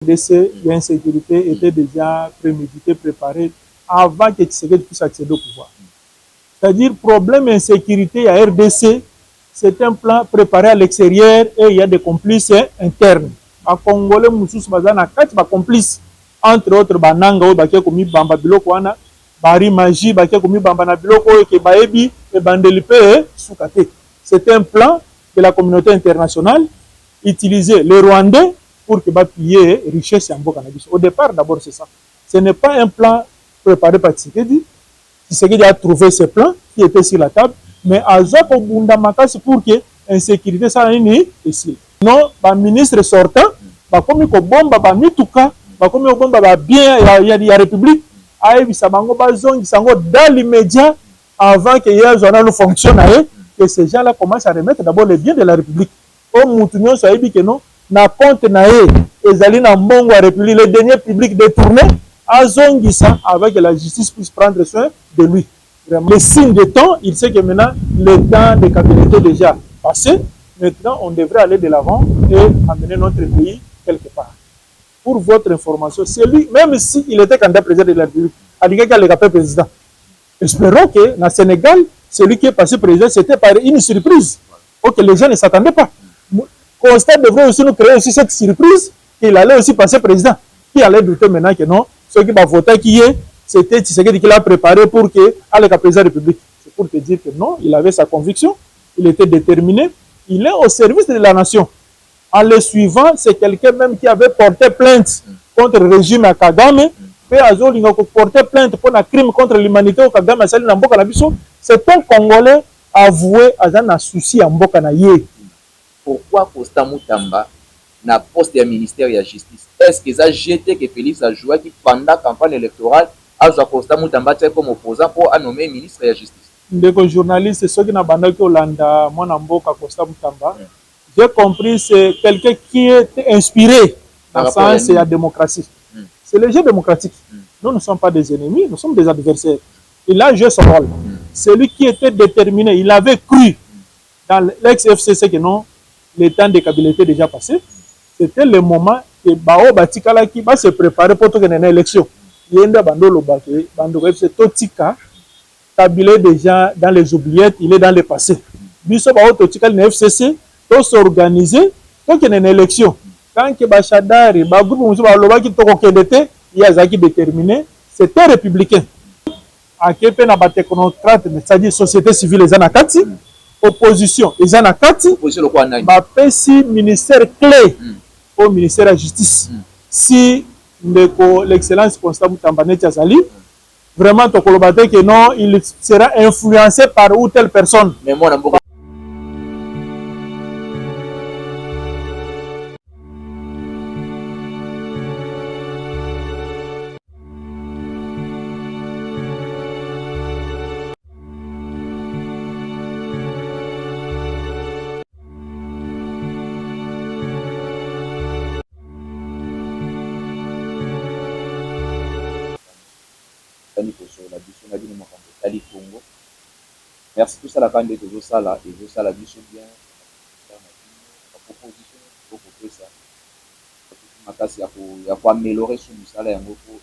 RDC, l'insécurité était déjà préméditée, préparée avant que Tshisekedi puisse accéder au pouvoir. C'est-à-dire, problème insécurité à RDC, c'est un plan préparé à l'extérieur et il y a des complices internes. À Congolais, Moussous Bazana, 4 complices, entre autres, Bananga, Baké Komi Bamba Biloko, Bari Maji, Baké Komi Bamba na Biloko, et Baebi, et Bandelipe, et Soukate. C'est un plan de la communauté internationale, utilisé les Rwandais pour que piller richesse en cannabis. Au départ, d'abord, c'est ça. Ce n'est pas un plan préparé par Tshisekedi. Tshisekedi a trouvé ce plan qui était sur la table, mais à Zako Bundamakasi pour que l'insécurité soit ici. Non, le ministre sortant, comme il bomba, mituka, comme il bomba bien, il y a la République, dans l'immédiat, avant que les journaux fonctionnent, que ces gens-là commencent à remettre d'abord les biens de la République. Au Moutounion, ça dit que non, na compte nae, ezali na mbongo à République, les deniers publics détournés, azongisa avec que la justice puisse prendre soin de lui. Vraiment. Le signe de temps, il sait que maintenant, le temps de capitalité est déjà passé. Maintenant, on devrait aller de l'avant et amener notre pays quelque part. Pour votre information, c'est lui, même s'il était candidat président de la République, a dit qu'il a le président. Espérons que dans le Sénégal, celui qui est passé président, c'était par une surprise. Que les gens ne s'attendaient pas. Constat devrait aussi nous créer aussi cette surprise qu'il allait aussi passer président. Qui allait douter maintenant que non, ceux qui vont voter qui est, c'était Tshisekedi qui l'a préparé pour que aller à président de la République. C'est pour te dire que non, il avait sa conviction, il était déterminé, il est au service de la nation. En le suivant, c'est quelqu'un même qui avait porté plainte contre le régime à Kagame, mais il a porté plainte pour un crime contre l'humanité au Kagame, c'est un Congolais avoué à un souci en Mbokanaye. Pourquoi Constant Moutamba na poste du ministère de la Justice? Est-ce que ça jeté que Félix a joué qui pendant la campagne électorale a Constant Moutamba comme opposant pour nommer ministre de la Justice? Ndeko journaliste, ceux qui n'ont pas dit Hollanda, mon amboka Constant Moutamba, j'ai compris c'est quelqu'un qui est inspiré dans le sens de la démocratie. C'est le jeu démocratique. Nous ne sommes pas des ennemis, nous sommes des adversaires. Il a joué son rôle. Celui qui était déterminé, il avait cru dans l'ex-FCC que non, le temps de Kabila était déjà passé. C'était le moment que Bao Batikala qui va se préparer pour une élection. Il y a un bandolo baké, bandolo FC Totika, Kabila est déjà dans les oubliettes, il est dans le passé. Biso Bao Totika le FCC, tout s'organiser pour une élection. Quand que Bachadari, Bagou Moussa qui tokokendete, il y a Zaki déterminé, c'était républicain. À Kepe na batéchnocrate, c'est-à-dire société civile les anakati. Opposition, les anakati, bapesi ministère clé au ministère de la Justice. Si l'excellence Constant Moutamba Azali, vraiment, que non, il sera influencé par ou telle personne. Mais moi, merci tout ça la bande de Sala et de Sala biso bien la proposition pour ça makasi ya ko améliorer sur musala yango pour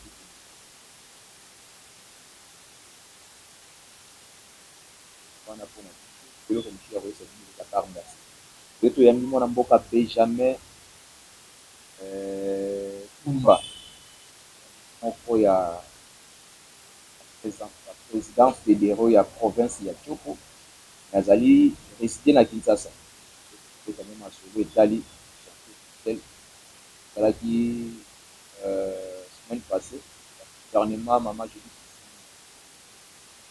wana pona bilo comme tu as reçu cette Qatar merci de to yangi mona mboka Benjamin Kumba on ya président fédéral ya province ya Tchoko nazali résidé na Kinshasa et quand même assuré Dali qui semaine passée dernièrement maman je dis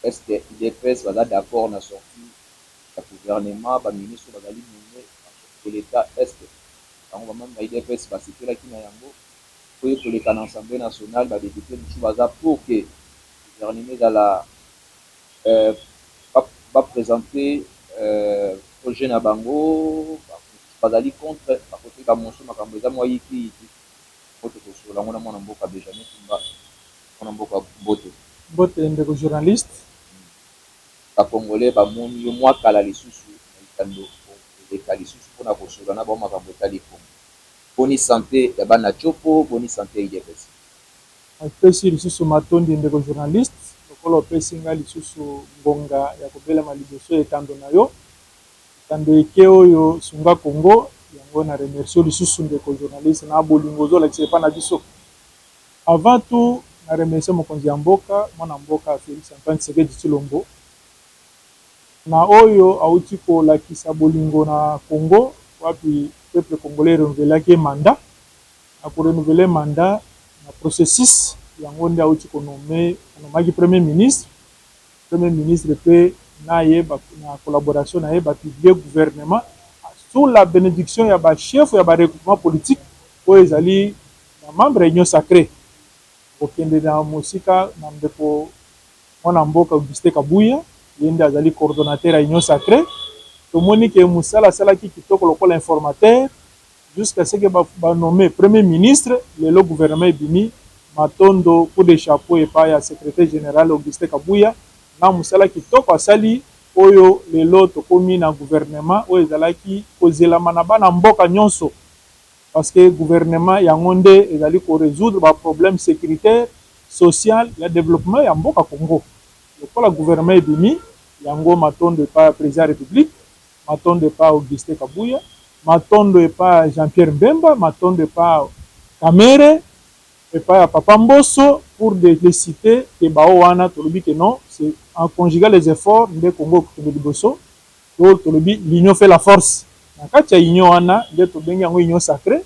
est-ce que l'IDPS va d'accord na sorti le gouvernement ba ministre bazali nommé de l'état est-ce que on va même l'IDPS va citer la kina yango pour que l'Assemblée nationale va député musu baza pour que le gouvernement dans la va présenter projet na bango bazali contre à côté de mon chemin comme ça moi qui côté sur la mona mona mboka Benjamin Kumba mona mboka bote ndeko journaliste ba congolais ba moni moi kala lisusu ikando le kala lisusu pona kosola na ba makambo tali kongo boni santé ya bana chopo, boni santé IDPS. apesi lisusu matondi ndeko journaliste lokola opesi nga lisusu ngonga ya kobelema liboso etando na yo etando eke oyo sunga Congo yango na remercie lisusu ndeko journaliste na bolingo ozolakisa epa na biso. Avant tout na remercie mokonzi ya mboka mwana mboka Félix Antoine Tshisekedi Tshilombo na oyo auti kolakisa bolingo na Congo wapi peuple congolais renouvelaki mandat na korenouveler mandat na processus yango nde auti konomaki premier ministre pe na ye na collaboration na ye bapiblie gouvernement sous la bénédiction ya bachef ya baregroupement politique oyo ezali na membre ya union sacré kokende na mosika na ndeko mwana mboka Augustin Kabuya ye nde azali coordonnateur ya union sacré. Tomoni ke musala asalaki kitoko lokola informateur jusqu'à ce que banommé premier ministre lelo gouvernement ebimi matondo coup de chapeau epai ya secrétaire général Augustin Kabuya na musala kitoko asali oyo lelo tokomi na gouvernement oyo ezalaki kozelama na bana mboka nyonso parce que gouvernement yango nde ezali korésoudre baproblème sécuritaire social ya développement ya mboka Congo. Lokola gouvernement ebimi yango matondo epai ya président ya république, matondo epai Augustin Kabuya, matondo epai Jean-Pierre Mbemba, matondo epai Kamere, epai ya Papa Mbosso, pour de citer que bao wana tolobi que non, c'est en conjuguant les efforts nde Congo kokende liboso to tolobi l'union fait la force. Na kati ya union wana nde tobengi yango union sacrée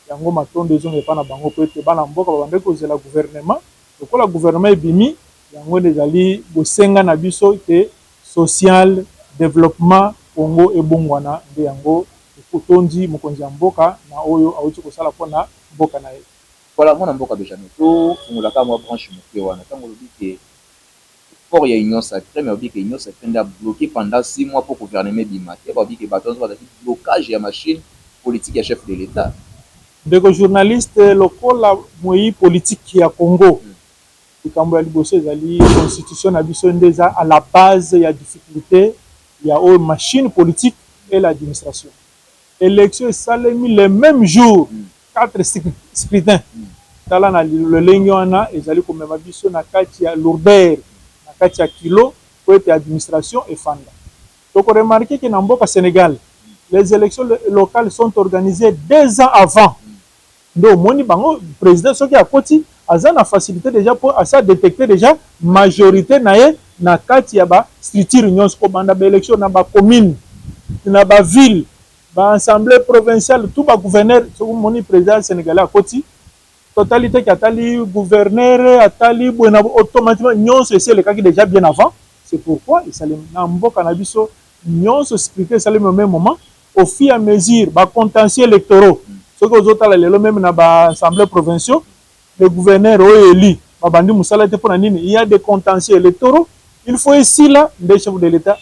yango matondo ezonga epai na bango po ete bana mboka babande kozela gouvernement lokola gouvernement ebimi yango nde ezali bosenga na biso te social développement Congo ebongwana nde yango ekotondi mokonzi ya mboka na oyo auti kosala mpona mboka na ye. Voilà, mwana mboka Benjamin to fungolaka mwa branche moke wana ntango olobi ke port ya union sacrée mais olobi ke union sacrée nde abloqué pendant 6 mois pour gouvernement ebima te baolobi ke bato nyonso bazalaki blocage ya machine politique ya chef de l'état. Ndeko journaliste lokola moi politique ya Congo likambo ya liboso ezali constitution na biso nde eza à la base ya difficulté ya oyo machine politique et l'administration. Élection esalemi le même jour 4 scrutins tala na lolenge wana ezali komema biso na kati ya lourdeur na kati ya kilo po ete administration efanda. Tokoremarke ke na mboka Sénégal les élections locales sont organisées 2 ans avant. Donc moni bango président soki akoti aza na facilité déjà pour asa détecter déjà majorité na ye na kati ya ba structure nyonso kobanda ba élection na ba commune na ba ville ba assemblée provinciale tout ba gouverneur soki moni président sénégalais akoti totalité qui atali gouverneur atali bona automatiquement nyonso eselekaki déjà bien avant. C'est pourquoi il na mboka na biso nyonso scrutin salé au même moment au fur et à mesure ba contentieux électoraux soki ozotala lelo même na ba assemblée provinciale le gouverneur oyo eli babandi musala te mpona nini il y a des contentieux électoraux il faut ici là nde chef de l'état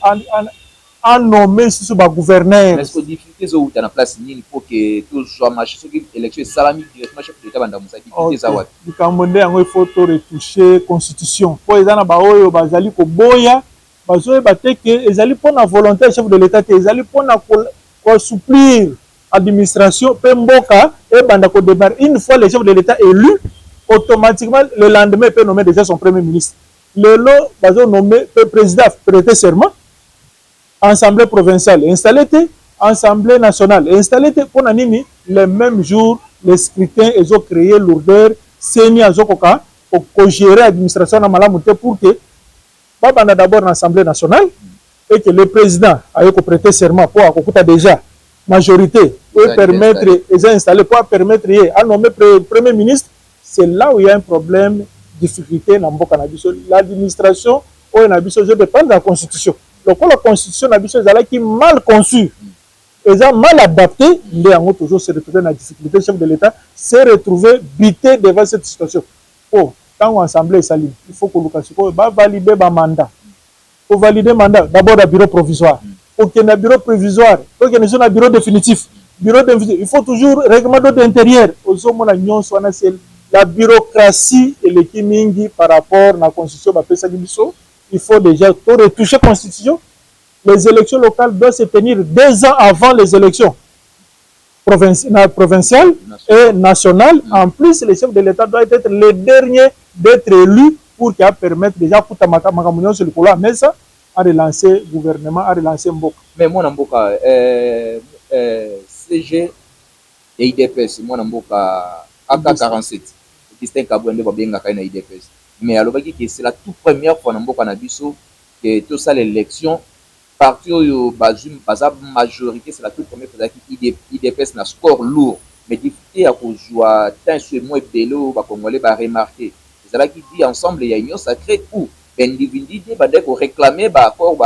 a nommé susu ba gouverneur. Est-ce que difficulté ezouta na place nini pour que tozwa marché soki élection esalami directement chef de l'état banda musaki difficulté eza wapi? Likambo nde yango il faut to retoucher constitution po eza na baoyo bazali koboya bazoyeba te ke ezali mpona volonté ya chef de l'état te ezali mpona koassouplir administration pe mboka ebanda kodémarrer une fois le chef de l'état élu automatiquement le lendemain il peut nommer déjà son premier ministre. Lelo bazo nommer président prêter serment, assemblée provinciale installée, assemblée nationale installée pour nini le même jour les scrutins ils ont créé lourdeur seni azokoka pour gérer l'administration na malamu te pour que babanda d'abord l'assemblée nationale et que le président aille prêter serment pour akokuta déjà majorité pour permettre les installer pour permettre à nommer premier ministre. C'est là où il y a un problème, difficulté dans mboka na biso. L'administration ou na biso je dépend de la constitution. Donc la constitution na biso est qui mal conçue, est mal adaptée, il a toujours se retrouver dans la difficulté. Le chef de l'État s'est retrouvé buté devant cette situation. Oh, quand on assemblée saline, il faut que Lukasiko va valider le mandat. Pour valider le mandat, d'abord le bureau provisoire. Pour qu'il y ait un bureau provisoire, pour qu'il y ait un bureau définitif. Il faut toujours règlement d'ordre intérieur. La bureaucratie et le kimingi par rapport à la constitution, il faut déjà retoucher la constitution. Les élections locales doivent se tenir 2 ans avant les élections. provincial et national. En plus, le chef de l'État doit être le dernier d'être élu pour qu'il permette déjà pour Makamunion sur le couloir, mais ça a relancé le gouvernement, a relancé Mboka. Mais moi, Mboka, CG et IDPS, moi, Mboka, AK47, Christian Kabouende va bien gagner IDPS. Mais alors, c'est la toute première fois Mboka Nabiso que tout ça, l'élection, parti au Bazum, majorité, c'est la toute première fois que IDPS n'a score lourd. Mais difficulté à cause de tant ce mois bello, les Congolais va remarquer. C'est là qui dit ensemble, il y a une union sacrée où l'individu va réclamer l'accord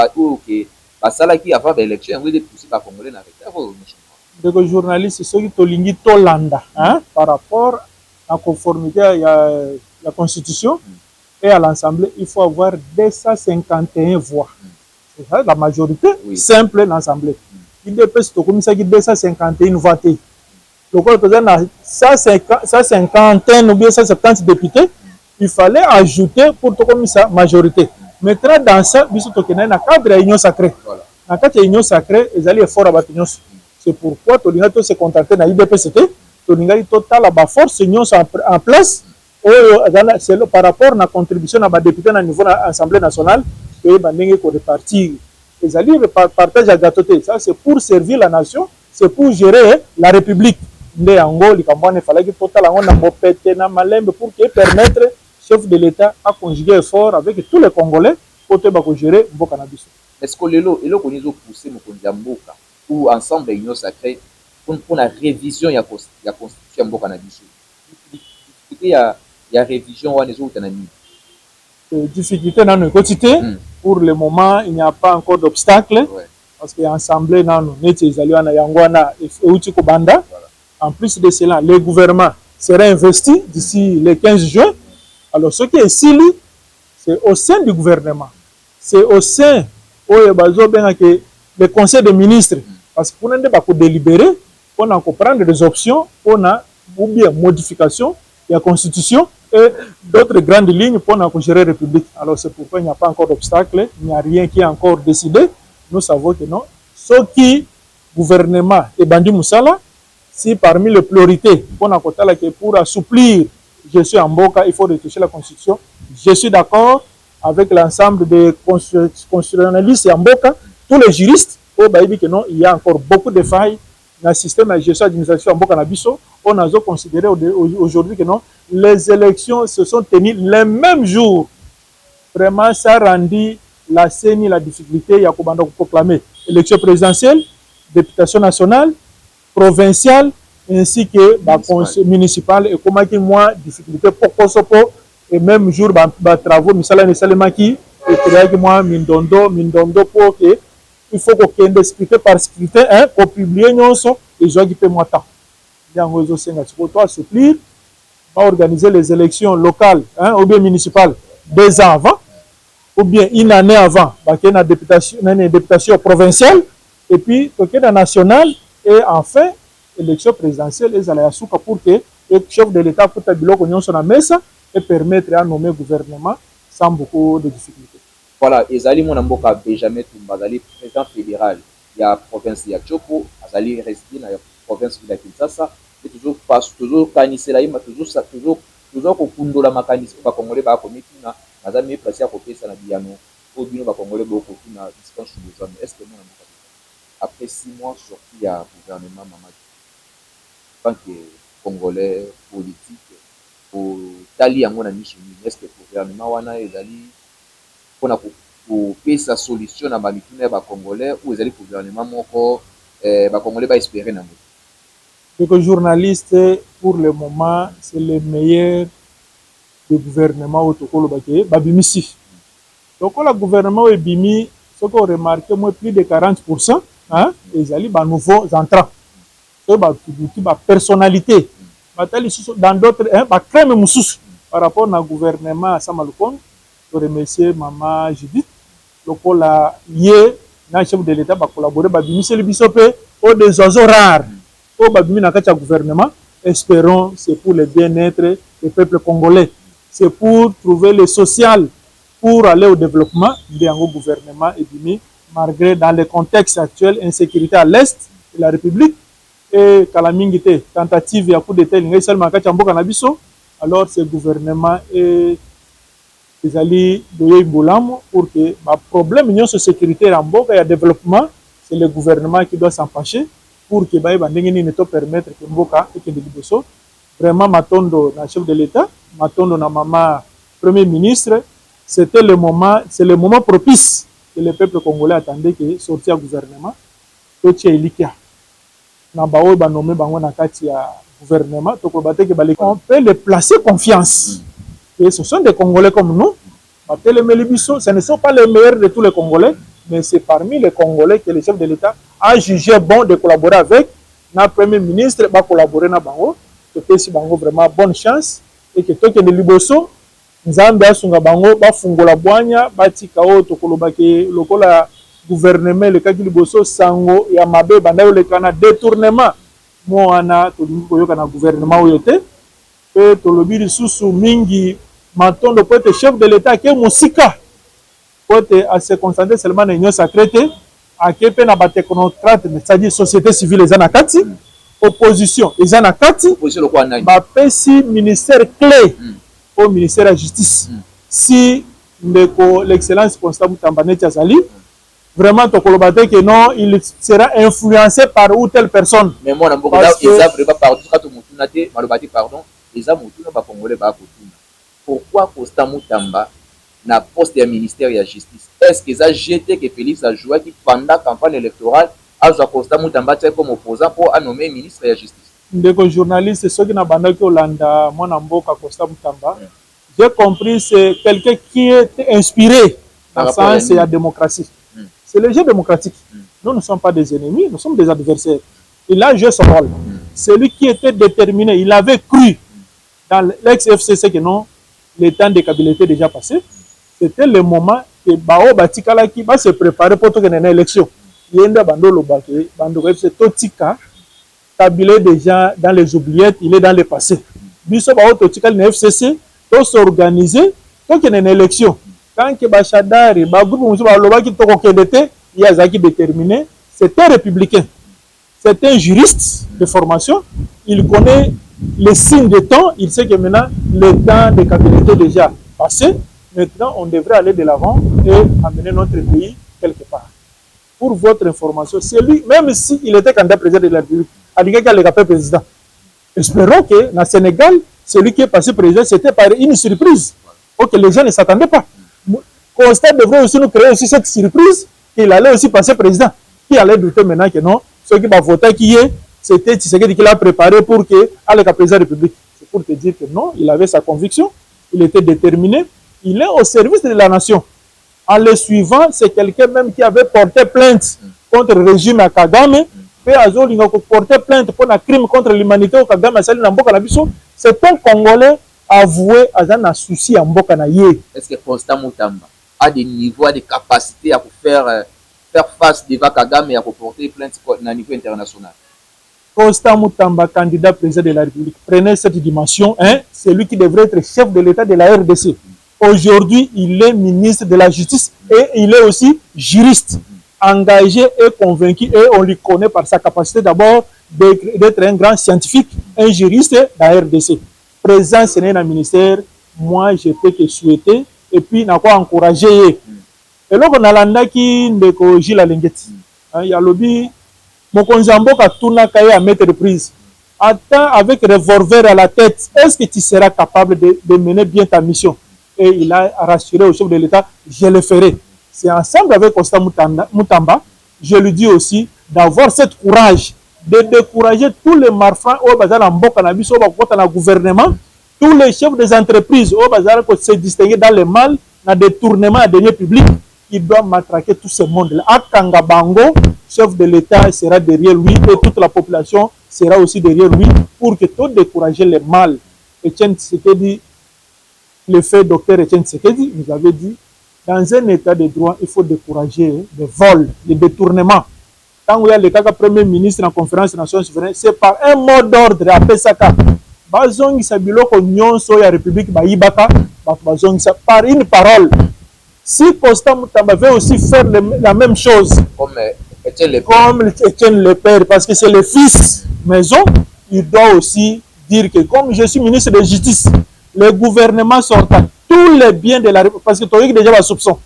que ça qui avant l'élection, oui, de pousser les Congolais dans le retard. Les journalistes, ceux qui tolingi tolanda par rapport à la conformité à la Constitution et à l'Assemblée, il faut avoir 251 voix. C'est ça, la majorité simple dans l'Assemblée. Il dépêche comme ça qui 251 voix. Donc, on a 151 ou bien 170 députés. Il fallait ajouter pour tout comme ça majorité. Maintenant, dans ça, il y a un cadre de l'union sacrée. Dans le cadre de l'union sacrée, ils allaient fort à l'union. C'est pourquoi Tolinga se contacter dans l'IDPCT. Tolinga total la force union en place. C'est par rapport à la contribution à la député au niveau de l'Assemblée nationale. Et ils vont répartir. Ils allaient partager la gâteauté. Ça, c'est pour servir la nation. C'est pour gérer la République. Il fallait que total pour permettre chef de l'État à conjuguer effort avec tous les Congolais pour gérer Mboka Nabiso. Est-ce que les gens ont poussé Mboka ou ensemble l'union sacrée pour la révision de la constitution Mboka Nabiso? Il y a révision ou des autres difficulté dans nos quotidiens. Pour le moment, il n'y a pas encore d'obstacle parce que l'Assemblée en plus de cela, le gouvernement sera investi d'ici le 15 juin. Alors, ce qui est ici, c'est au sein du gouvernement. C'est au sein du conseil des ministres. Parce que pour nous délibérer, on a prendre des options, on a ou bien modification de la constitution et d'autres grandes lignes pour gérer la République. Alors, c'est pourquoi il n'y a pas encore d'obstacle, il n'y a rien qui est encore décidé. Nous savons que non. Ce qui le gouvernement est Bandi Moussala, si parmi les priorités, pour assouplir je suis en Mboka, il faut retoucher la Constitution. Je suis d'accord avec l'ensemble des constitutionnalistes en Mboka, tous les juristes, il y a encore beaucoup de failles dans le système de gestion administrative en Mboka Nabiso. On a considéré aujourd'hui que non, les élections se sont tenues le même jour. Vraiment, ça rendit la CENI la difficulté, il y a proclamer élection présidentielle, députation nationale, provinciale, ainsi que municipal et comment qui moi difficulté pour Kosopo et même jour travaux misala ne salema qui et créer que moi mindondo pour que il faut qu'on explique par scrutin pour publier non et gens qui paient moi temps yango zo senga tu dois assouplir va organiser les élections locales ou bien municipales 2 ans avant ou bien une année avant qu'il y a une députation provinciale et puis qu'il y a nationale et enfin élection présidentielle et à souka pour que le chef de l'État puisse bloquer sur la messe et permettre à nommer gouvernement sans beaucoup de difficultés. Voilà, Ezali Mboka Benjamin Tumba, président fédéral, il y a la province de Chopo, Azali resté dans la province de Kinshasa, et toujours passe, toujours canisser là, toujours au Kundo la Makanis, au Congolais, à Komitina, Azami placé à côté, ça n'a dit à nous, au Bino, au Congolais, au Kotina, distance sur les hommes. Est-ce que après 6 mois, sorti il y a un gouvernement Mamadou? En tant que Congolais politique, pour Tali Angona Michini, est-ce que le gouvernement Wana Ezali pour payer sa solution à la Congolais ou Ezali le gouvernement Moko, Congolais va espérer dans le Les journalistes, pour le moment, c'est le meilleur du gouvernement au Tokolo Babimisi. Donc, le gouvernement est bimi, ce qu'on remarque, plus de 40%, Ezali, nouveaux entrants. Personnalité dans d'autres crème moussous par rapport au gouvernement Samalukon. Je remercie maman Judith le la lié na chef de l'État collaborer babimisi le bisopé au des oiseaux rares au babimi na kacha gouvernement. Espérons c'est pour le bien-être du peuple congolais, c'est pour trouver le social pour aller au développement d'un gouvernement et malgré dans le contexte actuel insécurité à l'est de la République. et Kalamingite, tentative à coup d'état, il y a seulement Kachamboka Nabiso, alors ce gouvernement est les alliés de Bolam pour que le problème de sécurité en Boka et développement, c'est le gouvernement qui doit s'en fâcher pour que ne permettre que Boka et que Liboso vraiment Matondo, le chef de l'État, Matondo, na maman premier ministre, c'était le moment, c'est le moment propice que le peuple congolais attendait que sortir du gouvernement. Tout est liquide. Na bao ba nommé bango na kati ya gouvernement, to probate que on peut les placer confiance. Et ce sont des Congolais comme nous. Ce ne sont pas les meilleurs de tous les Congolais, mais c'est parmi les Congolais que le chef de l'État a jugé bon de collaborer avec. Le Premier ministre va collaborer avec Bango. C'est vraiment bonne chance. Et que tout est de Liboso, Nzambe asunga Bango, ba fungola boanya, ba tikao to kolobake lokola gouvernement le kaki Liboso sango ya mabe banda yo le kana détournement. Mo ana to koyoka na gouvernement oyote. Et to lobi susu mingi Matondo peut être chef de l'État qui est Moussika. Peut être se concentrer seulement dans l'union sacrée, à qui peut na technocrate, c'est-à-dire société civile les anakati, opposition les anakati, ba pesi ministère clé au ministère de la justice. Si l'excellence Constant Mutambane Tiazali, vraiment to kolobate que non, il sera influencé par ou telle personne. Mais moi, pourquoi Constant Mutamba na poste du ministère de la justice? Est-ce que ça jeté que Félix a joué qui pendant la campagne électorale a Constant Mutamba comme opposant pour nommer ministre de la justice? Ndeko journaliste, ceux qui n'ont pas Olanda, mon amboka Constant Mutamba, j'ai compris c'est quelqu'un qui est inspiré dans le sens de la démocratie. C'est le jeu démocratique. Nous ne sommes pas des ennemis, nous sommes des adversaires. Il a joué son rôle. Celui qui était déterminé, il avait cru dans l'ex-FCC que non, le temps de Kabila était déjà passé. C'était le moment que Bao Batikala qui va se préparer pour une élection. Il y a un bandolo baké, bandolo FC Totika, Kabila est déjà dans les oubliettes, il est dans le passé. Biso Bao Totika, le FCC, tout s'organiser, pour qu'il y ait une élection. Quand que Bachadari, Bagou, Baloba qui était, il y a Zaki déterminé, c'était républicain. C'est un juriste de formation, il connaît les signes de temps, il sait que maintenant le temps de Kabila est déjà passé. Maintenant, on devrait aller de l'avant et amener notre pays quelque part. Pour votre information, c'est lui, même s'il était candidat président de la République, a dit qu'il a le président. Espérons que dans le Sénégal, celui qui est passé président, c'était par une surprise. Ok, les gens ne s'attendaient pas. Constant devrait aussi nous créer aussi cette surprise qu'il allait aussi passer président. Qui allait douter maintenant que non, ceux qui vont voter qui est, c'était Tshisekedi qui l'a préparé pour que allait le président de la République. C'est pour te dire que non, il avait sa conviction, il était déterminé, il est au service de la nation. En le suivant, c'est quelqu'un même qui avait porté plainte contre le régime à Kagame, puis il a porté plainte pour un crime contre l'humanité au Kagame. C'est un Congolais avoué à un souci en Mboka na ye. Est-ce que Constant Mutamba a des niveaux, des capacités à faire face devant Kagame et à porter plainte à niveau international? Constant Mutamba, candidat président de la République, prenez cette dimension, hein, c'est lui qui devrait être chef de l'État de la RDC. Aujourd'hui, il est ministre de la Justice et il est aussi juriste, engagé et convaincu, et on lui connaît par sa capacité d'abord d'être un grand scientifique, un juriste de la RDC. Présent Sénégal dans le ministère, moi je peux que souhaiter et puis n'a quoi encourager. Et là on a l'andaki ndeko Gilles Alengeti. Il y a lobby Mokonzambo Katuna Kaye à mettre de prise. Attends avec revolver à la tête, est-ce que tu seras capable de mener bien ta mission? Et il a rassuré au chef de l'État, je le ferai. C'est ensemble avec Constant Mutamba, je lui dis aussi d'avoir cette courage, de décourager tous les marfands au bazar en Bokanabis, au gouvernement, tous les chefs des entreprises au bazar qui se distinguent dans le mal, dans des détournements à deniers publics, ils doivent matraquer tout ce monde-là. Akanga Bango, chef de l'État, sera derrière lui et toute la population sera aussi derrière lui pour que tout décourager le mal. Etienne Tshisekedi, le fait docteur Etienne Tshisekedi nous avait dit, dans un état de droit, il faut décourager les vols, les détournements. Quand il y a le cas premier ministre en conférence des Nations Unies, c'est par un mot d'ordre à Pesaka. Bazong Sabilo Konyon Soya République Baïbaka, Bazong par une parole. Si Constant Mutamba veut aussi faire la même chose, comme Etienne le Père, parce que c'est le fils maison, il doit aussi dire que comme je suis ministre de justice, le gouvernement sortant, tous les biens de la République, parce que tu as déjà un soupçon,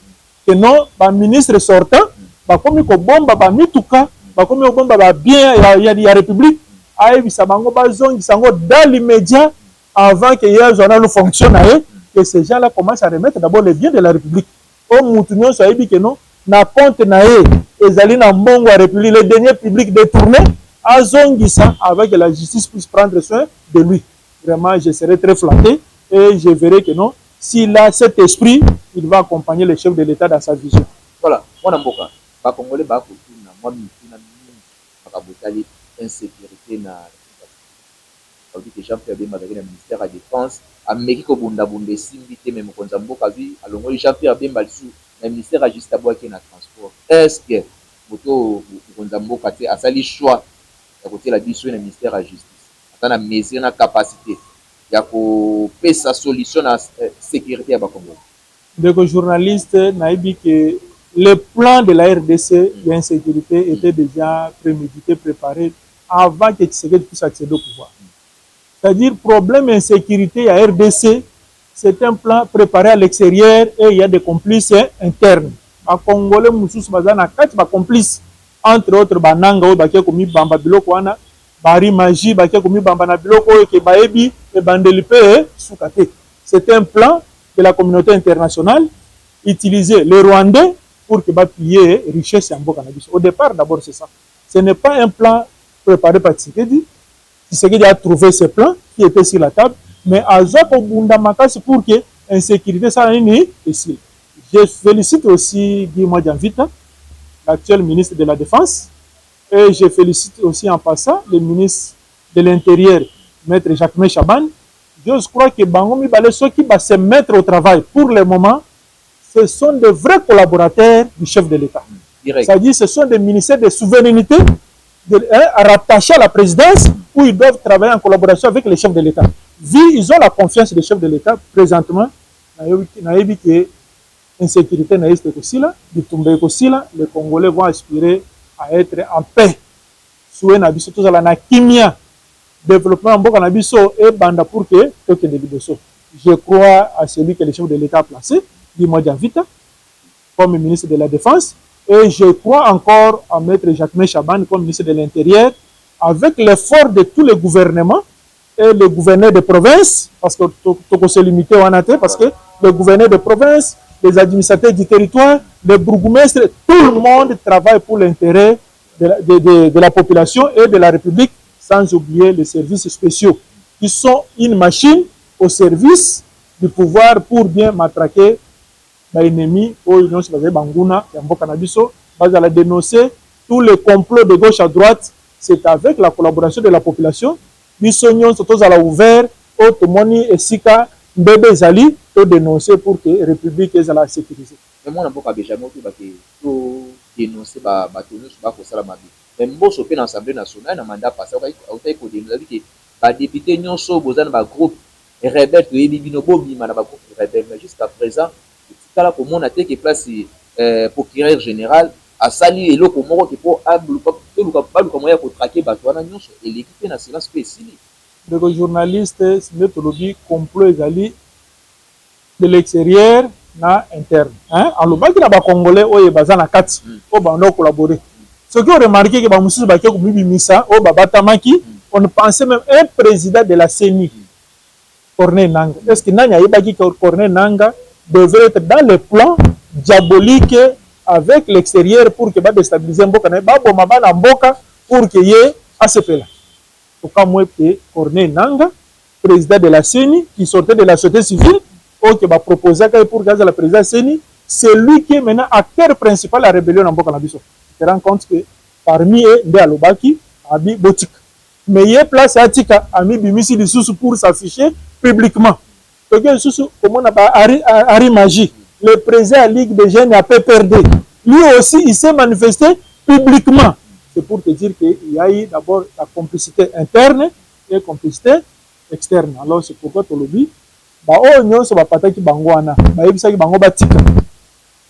que non, le ministre sortant, comme il bomba, mituka, comme il bomba bien, il y a la République, dans l'immédiat, avant que les journal nous fonctionne, que ces gens-là commencent à remettre d'abord les biens de la République. Au Moutounion, ça dit que non, na compte naé, et allés dans Mbongo République, les deniers publics détournés, à Zongissa, avec que la justice puisse prendre soin de lui. Vraiment, je serai très flatté et je verrai que non, s'il a cet esprit, il va accompagner le chef de l'État dans sa vision. Voilà, moi, Namboka, les Congolais, moi, insécurité na dit que Jean-Pierre Bemba avec le ministère de la Défense ameki ko bunda simbi te même konza mboka vi alongo Jean-Pierre Bemba sous le ministère de la Justice boaki na transport. Est-ce que moto konza mboka te asali choix ya côté la biso na ministère de la Justice atana mesure na capacité ya ko pesa solution na sécurité ya Bakongo? Donc journaliste naïbi que le plan de la RDC d'insécurité était déjà prémédité, préparé avant que Tshisekedi puisse accéder au pouvoir. C'est-à-dire, problème d'insécurité à RDC, c'est un plan préparé à l'extérieur et il y a des complices internes. À Congolais, Moussous Bazana, 4 complices, entre autres, Bananga, Baké Komi Bamba Biloko Wana, Bari Maji, Baké Komi Bamba Nabiloko, et Baebi, et Bandelipe, Soukate. C'est un plan de la communauté internationale, utiliser les Rwandais pour que piller richesse en Bokanabis. Au départ, d'abord, c'est ça. Ce n'est pas un plan préparé par Tshisekedi. Tshisekedi a trouvé ce plan qui était sur la table, mais à Zako Bundamakas pour que l'insécurité soit ici. Je félicite aussi Guy Mwadjanvita, l'actuel ministre de la Défense, et je félicite aussi en passant le ministre de l'Intérieur, Maître Jacques Chaban. Je crois que Bangomi Balé, ceux qui vont se mettre au travail pour le moment, ce sont de vrais collaborateurs du chef de l'État. C'est-à-dire ce sont des ministères de souveraineté rattachés à la présidence où ils doivent travailler en collaboration avec les chefs de l'État. Vu ils ont la confiance des chefs de l'État, présentement, l'insécurité n'est pas là, les Congolais vont aspirer à être en paix. Souhait Nabiso, tout ça, la kimia, développement en Bokanabiso et Banda pour que je crois à celui que le chef de l'État a placé, Guy Vita, comme ministre de la Défense. Et je crois encore à Maître Jacques Chaban comme ministre de l'Intérieur, avec l'effort de tous les gouvernements et les gouverneurs de province, parce que tout se limiter en athée, parce que les gouverneurs de province, les administrateurs du territoire, les bourgmestres, tout le monde travaille pour l'intérêt de la population et de la République, sans oublier les services spéciaux, qui sont une machine au service du pouvoir pour bien matraquer l'ennemi au Union Soviétique Banguna et Mboka Nabiso, basé à la dénoncer tous les complots de gauche à droite. C'est avec la collaboration de la population. Bisognon surtout à la ouvert, Otomoni et Sika, Mbebe Zali, pour dénoncer pour que la République soit la sécurisée. Mais moi, je n'ai jamais dénoncer les mais mboso pe na Assemblée nationale na mandat passé autai ko dénoncer que ba député nyonso bozana ba groupe rebelle to yebi bino bo bima na ba groupe rebelle, mais jusqu'à présent kala ko mona te que place procureur général a sali eloko moko ke po abluka baluka moya ko traquer bato wana nyonso et l'équipe na silence pe sili de journalistes méthodologie complot ezali de l'extérieur na interne hein alobaki na ba congolais oyo bazana kati o bando collaborer. Ce qui ont remarqué que Bamoussou Baké ou Mibimisa, ou Babatamaki, on pensait même un président de la CENI, Corneille Nanga. Est-ce que Nanya Ibaki Corneille Nanga devrait être dans le plan diabolique avec l'extérieur pour que va déstabiliser Mboka, Mboka pour qu'il y ait ACP là. Au cas où Corneille Nanga, président de la CENI, qui sortait de la société civile, ou qui va proposer pour gagner la présidence CENI, c'est lui qui est maintenant acteur principal de la rébellion en Mboka Nabiso. Tu te rends compte que parmi eux, Nde Alobaki, Abi Botik. Mais il y a place à Tika, Ami Bimisi Lissous pour s'afficher publiquement. Comment on a Ari Magie, le président de la Ligue des jeunes a PPRD. Lui aussi, il s'est manifesté publiquement. C'est pour te dire qu'il y a eu d'abord la complicité interne et la complicité externe. Alors c'est pourquoi tu le dis. Oh, non, c'est pas pataki bangwana. Bah, bango batika.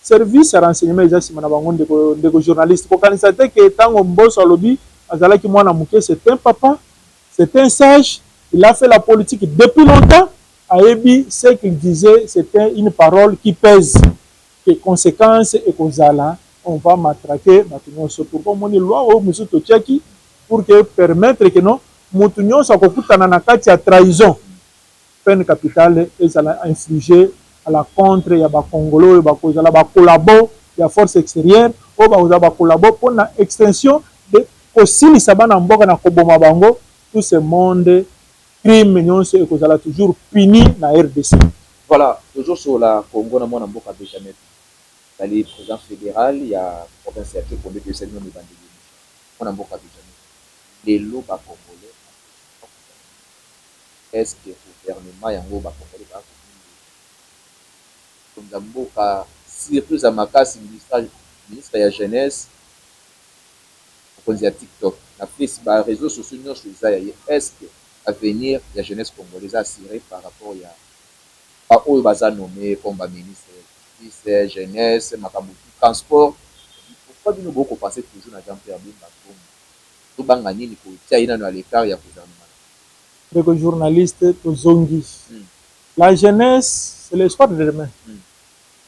Service à renseignement déjà si mana bango de journaliste ko kanisa te que tango mboso lobby azalaki mwana muke, c'est un papa, c'est un sage, il a fait la politique depuis longtemps. Ayebi, ce qu'il disait, c'était une parole qui pèse. Les conséquences et kozala, on va matraquer pourquoi mon loi au monsieur Totiaki pour que permettre que non mutunyo sa kokutana na kati ya trahison peine capitale et ça a infligé à la contre ya ba congolo ba kozala ba collabo ya force extérieure o ba collabo pour na extension de osili sabana mboka na koboma bango tout ce monde crime nyonso et kozala toujours puni na RDC. Voilà, toujours sur la Congo na mona mboka Benjamin. Dans les présidents fédéral, il y a provincial qui combien de seigneurs de bandits. On a beaucoup de gens. Les lots bas congolais. Est-ce que le gouvernement y a un lots bas congolais bas comme d'amboka si plus à ma casse ministre de la jeunesse on dit à TikTok na Facebook réseaux sociaux nous sur ça est-ce que l'avenir de la jeunesse congolaise assuré par rapport à eux baza nommé comme ministre jeunesse, transport. Pourquoi nous beaucoup passer toujours dans Jean-Pierre Bemba tout bangani ni ko tia ina na l'écart ya gouvernement. Les journalistes tozongi. La jeunesse, c'est l'espoir de demain.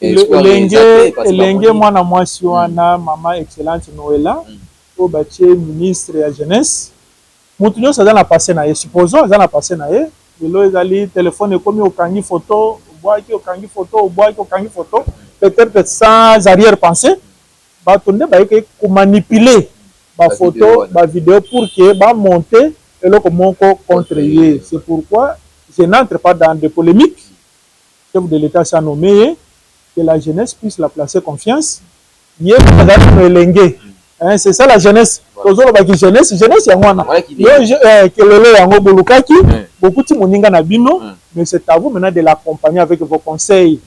Elenge mwana mwasi wana mama excellente Noëlla au bâti ministre ya jeunesse. Mutu nyonso aza na passé na ye, supposons aza na passé na ye, lelo ezali téléphone ekomi okangi photo peut-être sans arrière-pensée, manipuler la photo, la vidéo pour que monter et le contre eux. C'est pourquoi je n'entre pas dans des polémiques. Le chef de l'État s'est nommé que la jeunesse puisse la placer confiance. C'est ça la jeunesse. Jeunesse, il y a beaucoup de moninga na bino, mais c'est à vous maintenant de l'accompagner avec vos conseils.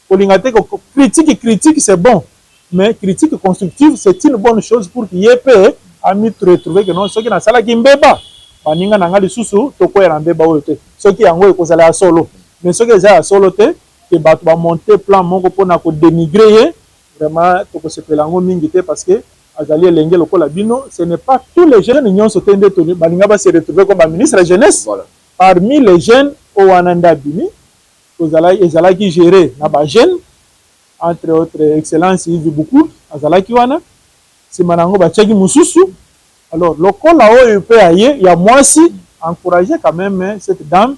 Critique, c'est bon, mais critique constructive, c'est une bonne chose pour qu'il y ait peu à me retrouver que non, ceux qui n'ont pas de mbeba, baninga nanga li susu, toko ya mbeba oyote. Ceux qui ont eu kozala solo, mais ceux qui ont solo te, que va monter plan mongo pour na ko dénigrer, vraiment toko se pelango mingi te parce que azali elenge lokola bino, ce n'est pas tous les jeunes qui ont sauté de tenu, baninga va se retrouver comme ministre de la jeunesse. Voilà. Parmi les jeunes au Wananda Bini, ezala qui gérer na ba jeune entre autres excellence Yves beaucoup azala qui wana si manango ba tchaki mususu alors lokola oyo pe aye ya mwasi encourager quand même cette dame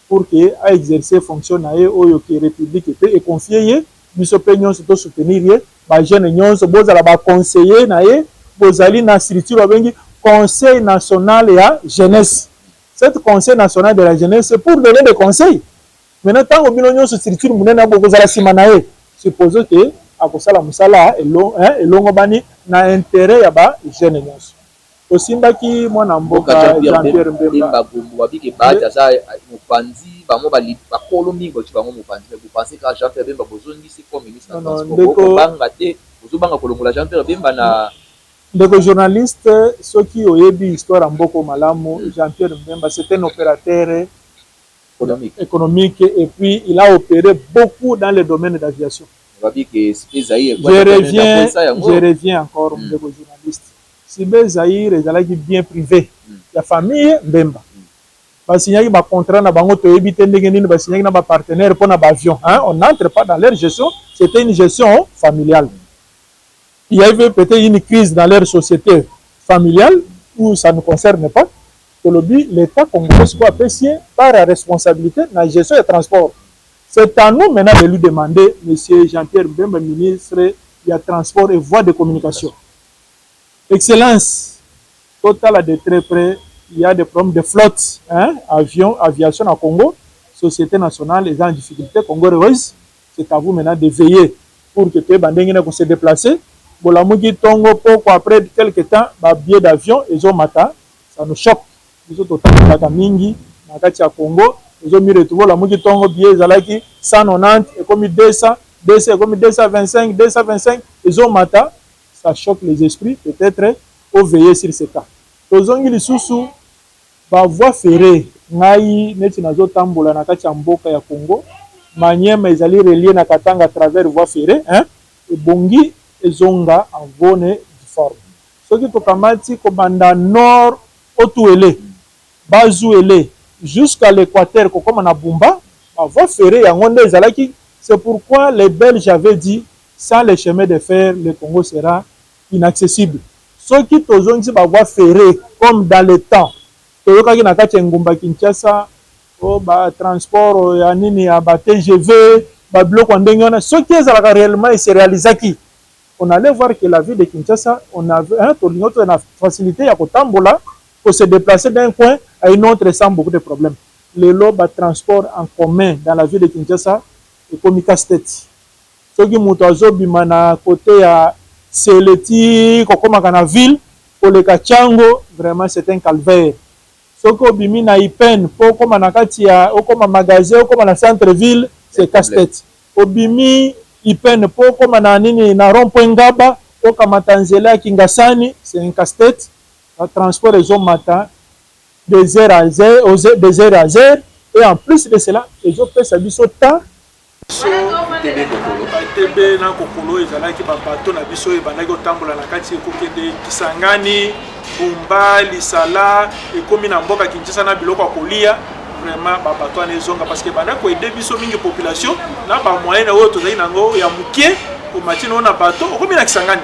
pour que a exercer fonction na ye oyo que république et confier ye biso pe nyonso to soutenir ye ba jeune nyonso bozala ba conseiller na ye bozali na structure bengi conseil national ya jeunesse. Cette conseil national de la jeunesse c'est pour donner des conseils. Maintenant, tant que nous avons structure, nous avons supposé que akosala musala elongo bani na intérêt ya ba jeune nyonso. Osimbaki mwana mboka Jean-Pierre Mbemba Gombo abiki baja za mupanzi bango bali bakolo mingo ti bango mupanzi vous pensez que Jean-Pierre Mbemba bozongi si comme ministre de transport banga te bozobanga kolongola Jean-Pierre Mbemba na ndeko journaliste soki oyebi histoire mboko malamu Jean-Pierre Mbemba c'est un opérateur économique et puis il a opéré beaucoup dans le domaine d'aviation. Je reviens encore de vos journalistes. Sibé Zahir est bien privé. La famille Mbemba. Parce qu'il y a un contrat na bango to ebite ndenge nini parce qu'il y a un partenaire pour na avion. On n'entre pas dans leur gestion. C'était une gestion familiale. Il y avait peut-être une crise dans leur société familiale où ça ne concerne pas. L'État congolais soit apprécié par la responsabilité dans la gestion des transports. C'est à nous maintenant de lui demander, M. Jean-Pierre Mbemba, ministre du Transport et Voies de Communication. Excellence, total de très près, il y a des problèmes de flotte, aviation à Congo, Société nationale, les gens en difficulté, Congo Airways. C'est à vous maintenant de veiller pour que les bandengines puissent se déplacer. Bolamugi Tongo, pourquoi après quelques temps, billet d'avion, ils ont matin, ça nous choque. Nous autres autant mingi na kati ya Congo nous avons retrouvé la muki tongo billet zalaki 190 et comme 200 comme 225 ils ont mata ça choque les esprits peut-être au veiller sur ce cas tozongi lisusu ba voie ferrée ngai neti nazo tambola na kati ya mboka ya Congo Maniema ezali relié na Katanga à travers voie ferrée et bongi ezonga en bonne forme. Ce soki tokamati kobanda nord otuele bazuele jusqu'à l'équateur kokoma na Bumba voie ferrée yango nde ezalaki. C'est pourquoi les Belges avaient dit sans les chemins de fer le Congo sera inaccessible. Soki tozongisi ba voie ferrée comme dans le temps toyokaki na kati ya ngumba Kinshasa ba transport ya nini ya ba TGV ba biloko ndenge wana soki ezalaka réellement et se réalisaki, on allait voir que la ville de Kinshasa, on avait une facilité à kotambola pour se déplacer d'un coin à une autre sans beaucoup de problèmes. Le lot de transport en commun dans la ville de Kinshasa est comme casse-tête. Ceux qui montent à côté à Seleti, comme à ville, pour les Kachango, vraiment c'est un calvaire. Ceux qui ont na Ipen, pour comme à Katia, ou comme à magasin, ou comme à centre-ville, c'est casse-tête. Obimi Ipen, pour comme à Nini, na rond-point Ngaba, ou comme à Tanzela, Kingasani, c'est un casse-tête. Le transport des hommes matin, des heures à zéro, et en plus de cela, les autres ça dit temps. TB na kokolo ezalaki ba bateau na biso e bandaki otambola na kati ekokende Kisangani, Bumba, Lisala, ekomi na mboka Kinshasa na biloko ya kolia. Vraiment ba bateau ane zonga parce que bandaki ko aider biso mingi population na ba moyen oyo tozali nango ya mukie o matino na bateau okomi na Kisangani.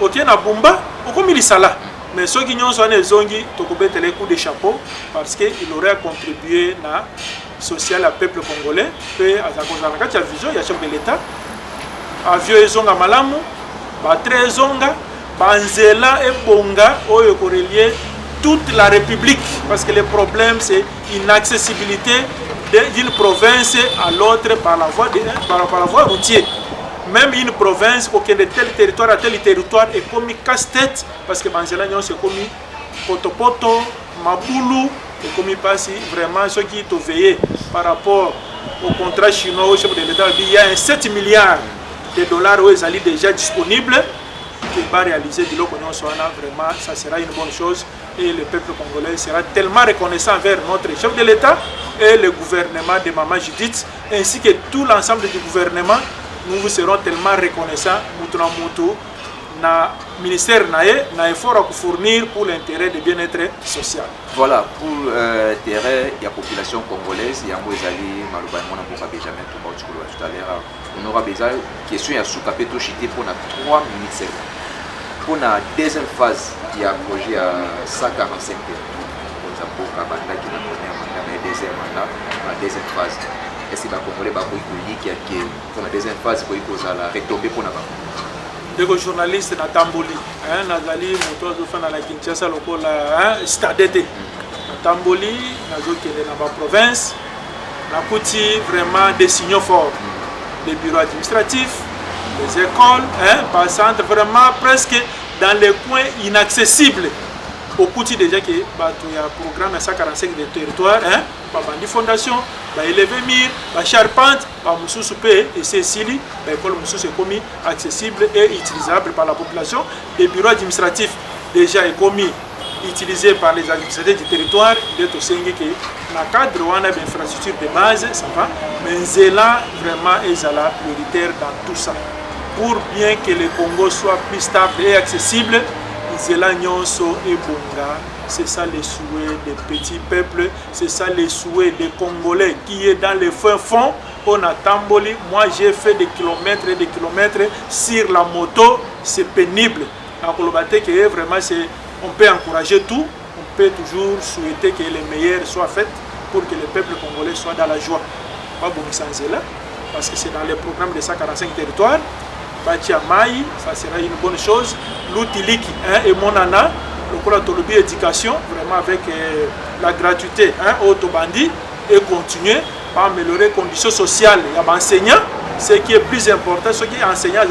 OK na Bumba, okomi Lisala. Mais ceux qui ont sonné zongi tokobete les coups de chapeau parce que il aurait contribué na social à peuple congolais pe azakozala kati ya vision ya chef de l'état avio ezonga malamu ba trezonga banzela e bonga oyo ko relier toute la république parce que le problème c'est inaccessibilité d'une province à l'autre par la voie routière. Même une province auquel de tel territoire à tel territoire est commis casse-tête parce que banzela nyon c'est commis potopoto mabulu et commis passi vraiment ceux qui ont veillé par rapport au contrat chinois au chef de l'État il y a un 7 milliards de dollars où ils allaient déjà disponibles qui va réaliser de l'eau vraiment ça sera une bonne chose et le peuple congolais sera tellement reconnaissant envers notre chef de l'État et le gouvernement de Maman Judith ainsi que tout l'ensemble du gouvernement. Nous vous serons tellement reconnaissants na ministère na effort à fournir pour l'intérêt du bien-être social. Voilà, pour l'intérêt de la population congolaise, il y a un Benjamin tout à l'heure. On aura besoin de questions à sous-capé pour 3 minutes. Pour la deuxième phase, il y a un projet à 145 pour la deuxième phase. Est-ce que les Congolais pour la deuxième phase pour la retomber pour la des journalistes na Tamboli nazali moto azofana na Kinshasa lokola stadete na Tamboli nazokende na ba province nakuti vraiment des signaux forts des bureaux administratifs des écoles par centre vraiment presque dans les coins inaccessibles au kuti déjà que bato ya programme 145 de territoire ba bandi fondation ba élever mur ba charpente ba mususu pe et Cécilie ba école mususu est commis accessible et utilisable par la population. Les bureaux administratifs déjà est commis utilisé par les administrateurs du territoire de Tosengi que na cadre wana d'infrastructure de base ça va mais zela vraiment est la prioritaire dans tout ça pour bien que le Congo soit plus stable et accessible. Zela nyonso et bonga, c'est ça les souhaits des petits peuples, c'est ça les souhaits des Congolais qui est dans le fin fond. On a Tamboli, moi j'ai fait des kilomètres et des kilomètres sur la moto, c'est pénible. En Kolobate que vraiment c'est, on peut encourager tout, on peut toujours souhaiter que les meilleurs soient faits pour que le peuple congolais soit dans la joie. Pas bon Zela, parce que c'est dans le programme de 145 territoires. Batiamai, ça sera une bonne chose. L'outiliki et Monana, le Tolobi éducation, vraiment avec la gratuité au Tobandi et continuer à améliorer les conditions sociales et enseignants, ce qui est plus important, ce qui est enseignant,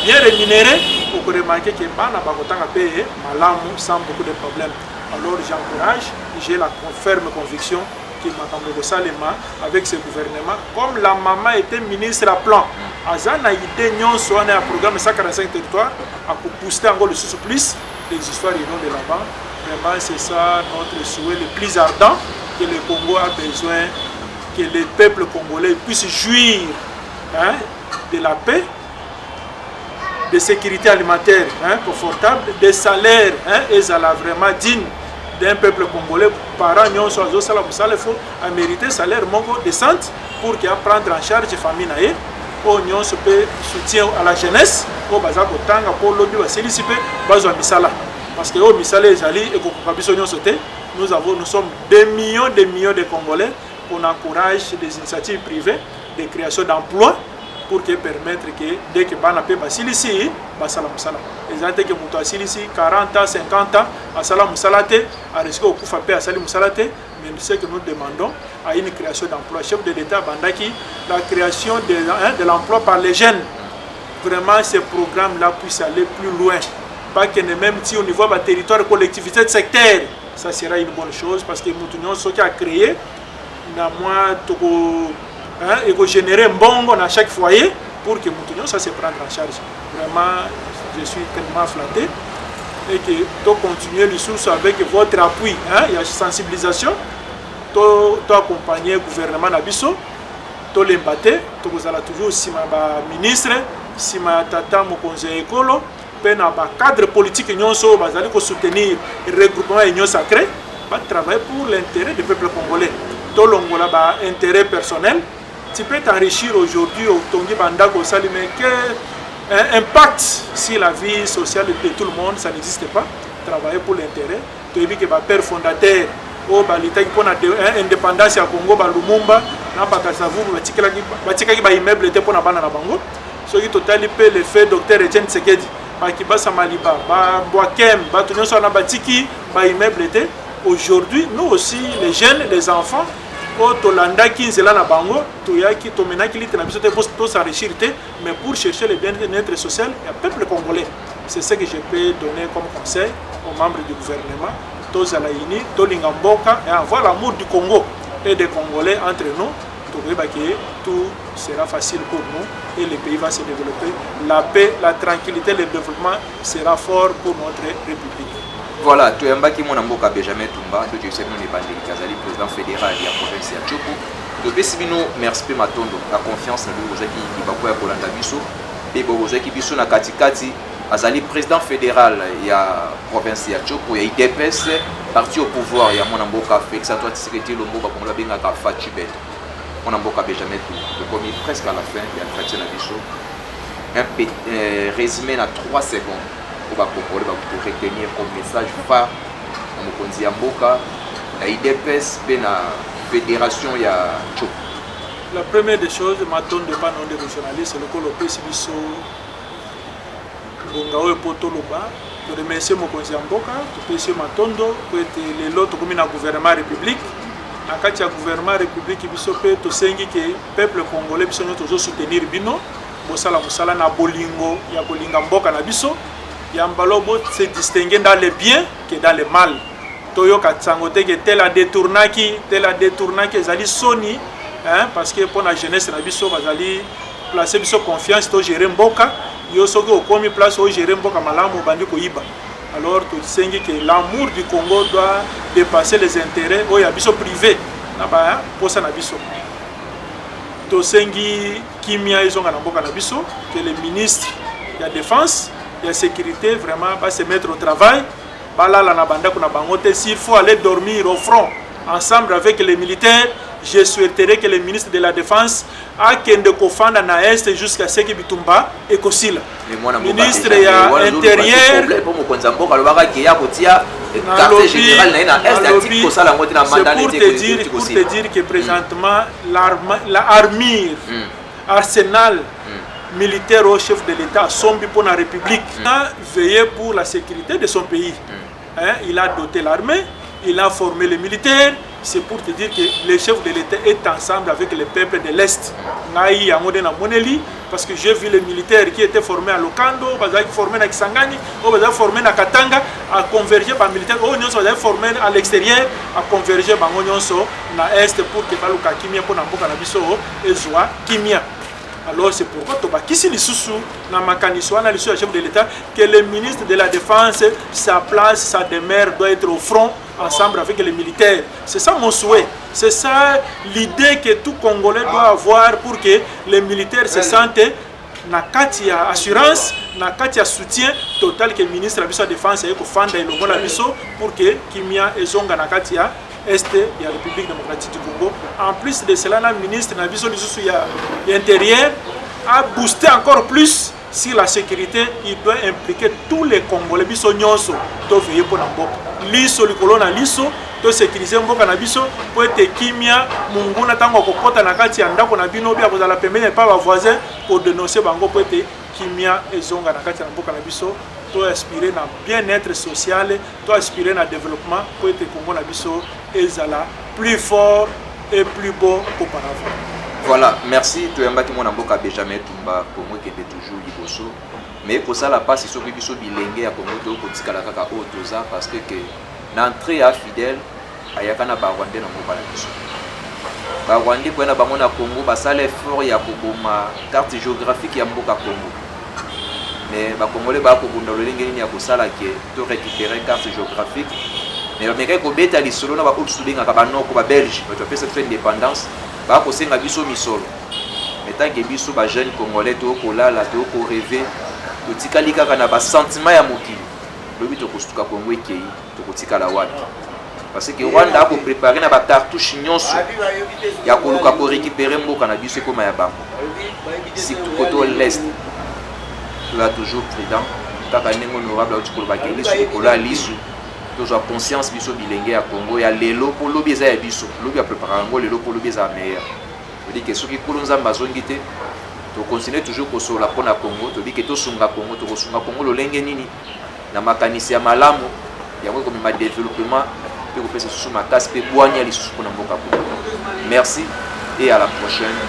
bien rémunéré pour remarquer que Bana Bakotanga paye Malamu sans beaucoup de problèmes. Alors j'encourage, j'ai la ferme conviction qui m'attendait Salema avec ce gouvernement, comme la maman était ministre à plan. Azana idée nyon soit un programme 145 territoires à booster encore le sous-plus les histoires iront de là-bas. Vraiment c'est ça notre souhait le plus ardent que le Congo a besoin, que le peuple congolais puisse jouir de la paix, de sécurité alimentaire confortable, des salaires et vraiment dignes d'un peuple congolais. Parents nyons sozo sala musala faut mériter salaire mongo décente pour qu'il prendre en charge famille naé. O nyons peut soutien à la jeunesse au baza kotanga pour lobby ba selisipe bazwa misala parce que au misala ezali et kokabiso nyons sote nous sommes des millions de Congolais qu'on encourage des initiatives privées de création d'emplois pour que permettre que dès que bana pe basilisi basala musala ezate que muto asilisi 40 ans 50 ans asala musala te a risque au kufa pe asali musala te mais ce que nous demandons à une création d'emplois. Chef de l'État bandaki la création de l'emploi par les jeunes. Vraiment ces programmes là puissent aller plus loin, pas que même si au niveau de territoire collectivité de secteur, ça sera une bonne chose parce que nous ce qui a créé na moi et que générer un bon dans chaque foyer pour que nous ça se prendre en charge. Vraiment je suis tellement flatté et que tu continuer les sources avec votre appui, il y a sensibilisation, tu accompagner le gouvernement Nabiso, tu l'embatté, tu vas toujours si ma ministre, si ma tata mon conseiller écolo, ben un cadre politique nous sommes basés pour soutenir le regroupement union sacré, va travailler pour l'intérêt du peuple congolais. Tu l'ongola ba intérêt personnel, tu peux t'enrichir aujourd'hui au tongi banda ko salime que impact sur la vie sociale de tout le monde, ça n'existe pas. Travailler pour l'intérêt. Tu as vu que le père fondateur, au Balita, pour l'indépendance à Congo, Lumumba, na Bakasavu, Batikaki, immeuble était pour la banane à Bango. Ce qui total le fait docteur Etienne Tsekedi, Bakiba Samaliba, Boakem, Batunyo Sana Batiki, immeuble était. Aujourd'hui, nous aussi, les jeunes, les enfants, Tolanda qui est là na bango, Toyaki, Tomenaki, pour s'enrichir, mais pour chercher le bien-être social, il y a peuple congolais. C'est ce que je peux donner comme conseil aux membres du gouvernement, tous à la Uni, Tolingamboka, et avoir l'amour du Congo et des Congolais entre nous. Tout sera facile pour nous et le pays va se développer. La paix, la tranquillité, le développement sera fort pour notre République. Voilà, tu es mon mboka Benjamin Tumba, tu sais nous Bandeli Kazali, président fédéral de la province de Tchoko. Tu besibino merci pe matondo la confiance na bozaki ibako ya kolanda biso pe bozaki biso na katikati azali président fédéral ya province ya Tchoko ya IDPS parti au pouvoir ya mon mboka Félix Antoine Tshisekedi Lombo ba kongola benga ka Fatibet. Mon mboka Benjamin Tumba, je commis presque à la fin ya entretien na biso. Un résumé na 3 secondes. Pour retenir comme message phare à Mokonzi Mboka, la IDPS et la fédération ya Tchoko. La première des choses, maintenant de pas non des journalistes, le col Sibiso Bongao et Potoloba, pour remercier Mokonzi Mboka, pour remercier Matondo, pour être l'autre comme un gouvernement république. En cas de gouvernement république, Biso peut tout sengi que le peuple congolais Biso nous toujours soutenir Bino, Bosala Musala na Bolingo, ya Bolinga Mboka na Biso. Yambalobo se distinguer dans le bien que dans le mal. Toyo Katsangote que tel a détournaki zali soni parce que pour la jeunesse na biso bazali placer biso confiance to gérer mboka yo soki okomi place o gérer mboka malamu bandi ko iba. Alors tu sais que l'amour du Congo doit dépasser les intérêts o ya biso privé na ba posa na biso. To sengi kimia izonga na mboka na biso que le ministre de la défense la sécurité vraiment va se mettre au travail. S'il faut aller dormir au front ensemble avec les militaires, je souhaiterais que le ministre de la Défense a kende kofanda na est jusqu'à ce que Bitumba et Kosila. Ministre de l'Intérieur, c'est pour te dire que présentement l'armure, arsenal militaire au chef de l'État, sombi pour la République, a veillé pour la sécurité de son pays. Il a doté l'armée, il a formé les militaires. C'est pour te dire que le chef de l'État est ensemble avec le peuple de l'Est. Parce que j'ai vu les militaires qui étaient formés à Lokando, formés à Kisangani, formés à Katanga, à converger par militaires, formés à l'extérieur, à converger par l'Est pour que Baluka Kimia pour Namboka Nabiso et Zoa Kimia. Alors c'est pourquoi Tobakisi Lissousou, dans ma canissoine, le chef de l'État, que le ministre de la Défense, sa place, sa demeure doit être au front, ensemble avec les militaires. C'est ça mon souhait. C'est ça l'idée que tout Congolais doit avoir pour que les militaires se sentent na kati ya assurance na kati ya soutien total que ministre biso défense eko fanda elongo na biso pour que kimia ezonga na kati ya est ya République démocratique du Congo. En plus de cela, le ministre na biso lisusu ya intérieur a boosté encore plus sur la sécurité. Il doit impliquer tous les Congolais biso nyonso to veiller pour mboka liso likolo na liso to sécuriser mboka na biso po ete kimia munguna tango kokota na kati ya ndako na bino bia kozala pembeni pa ba voisin pour dénoncer bango po ete kimia ezonga na kati ya mboka na biso to aspirer na bien-être social, to aspirer na développement pour ete Congo na biso ezala plus fort et plus beau qu'auparavant. Voilà, merci. Tu as dit que mon amboka Benjamin Tumba pour moi qui était toujours liboso. Mais pour ça la passe sur biso bilingue à Congo to kotika la kaka otoza parce que l'entrée à fidèle ayakana ba Rwanda na mboka na biso. Ba Rwanda ko na bango na Congo ba sala effort ya koboma carte géographique ya mboka Congo. Mais ba Congolais ba ko bunda lolenge ni ya kosala ke to récupérer carte géographique. Mais ba meka ko beta li solo na ba utsulinga ka ba noko ba Belge, ba to pesa toute indépendance. Ba ko senga biso misolo. Mais tant que biso ba jeune Congolais to ko lala to ko rêver to tikali kaka na ba sentiment ya mokili. Lobi to kostuka Congo ekei to kotika la wapi. Parce que Rwanda a préparé na ba cartouche nyonso ya koluka ko récupérer mboka na biso koma ya bango. Surtout côté l'est. Là toujours prudent. Kaka nengo honorable au tikolo ba keli sur kola lisu. Toujours conscience biso bilenge ya Congo ya lelo po lobi eza ya biso. Lobi a préparer ngo lelo po lobi eza meilleur. Je dis que ceux qui kolon nzamba zongite to continuer toujours kosola pona Congo, to di que to sunga Congo, to sunga Congo lo lenge nini na makanisi ya malamu ya ko ma développement pe ko pesa susu makasi pe bwanya lisusu pona mboka Congo. Merci et à la prochaine.